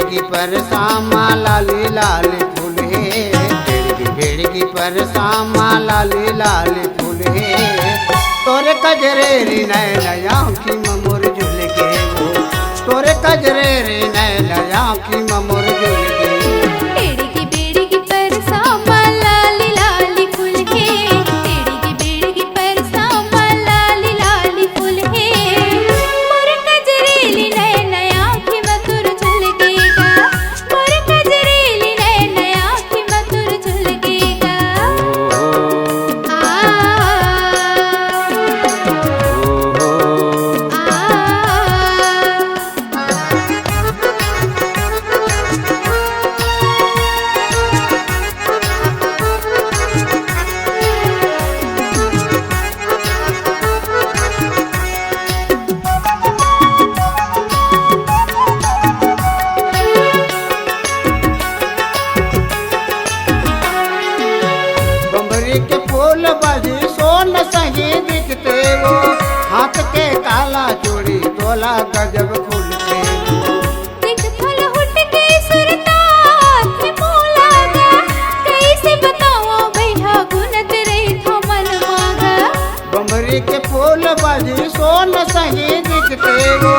बेड़गी पर सामा लाली लाली फूल है, बेड़गी पर सामा लाली लाली फूल है। तोरे कजरेरी नैना आँखी मोर झुल के वो, तोरे कजरेरी नैना आँखी मोर झुल के। बेड़गी पर सामा लाली लाली फूल है, बेड़गी पर सामा लाली लाली फूल है। मोर कजरेली नैना आँखी मधुर झुलकेगा, मोर कजरेली नैना आँखी मधुर झुलकेगा। बम्बरी के फूल बाजी सोन सही दिखते वो, हाथ के काला चूड़ी तोला गजब खुलते वो। देख फल हुट के सुरताल में मोलागा, कैसे बताओ भैया गुनत रही थो मन मागा। बम्बरी के फूल बाजी सोन सही दिखते वो,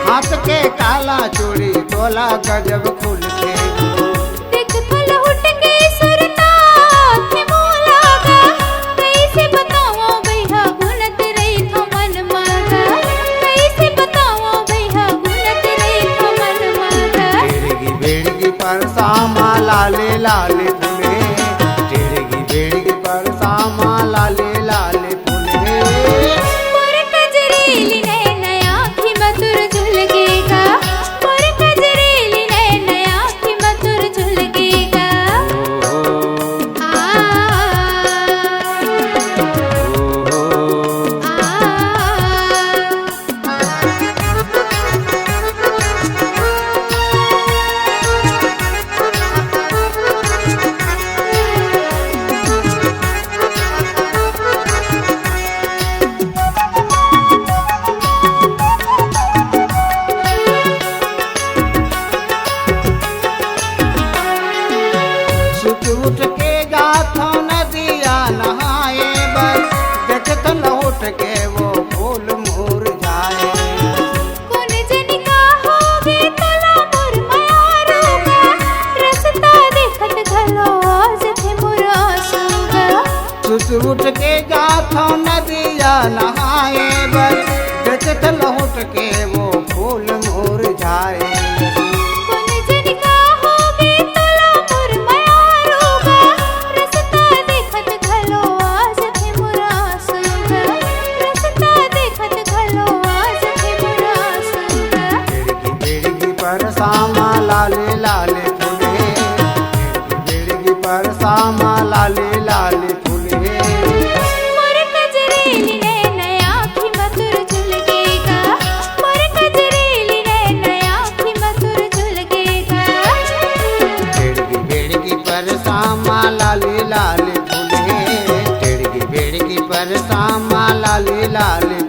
हाथ के काला चूड़ी तोला गजब खुलते वो। देख फल हुट के सुरताल में मोलागा, कैसे बताओ भैया गुनत रही थो मन मागा, कैसे बताओ भैया गुनत रही थो मन मागा। बेड़गी पर सामा लाले लाले फूले, बेड़गी पर सामा लाले लाले फूले। मोर कजरेली नैना आँखी मधुर झुलकेगा, मोर कजरेली नैना आँखी मधुर झुलकेगा। सुत उठ के जाथो नदिया नहाए बर, देखत न उठ के वो फूल मुरझाए। कौन जनी का होगे तला मोर मायारूगा, रस्ता देखत घलो आज थे मोर आंसूगा। सुत उठ के जाथो नदिया नहाए बर, देखत न उठ के वो फूल मुरझाए। कौन जनी का होगे तला मोर मायारूगा, रस्ता देखत घलो आज थे मोर आंसूगा, रस्ता देखत घलो आज थे मोर आंसूगा। बेड़गी पर सामा लाले लाले फूले, बेड़गी पर सामा लाले लाले फूले। मोर कजरेली नैना आँखी मधुर झुलकेगा, मोर कजरेली नैना आँखी मधुर झुलकेगा। बेड़गी पर सामा लाले लाले फूले, बेड़गी पर सामा लाले लाले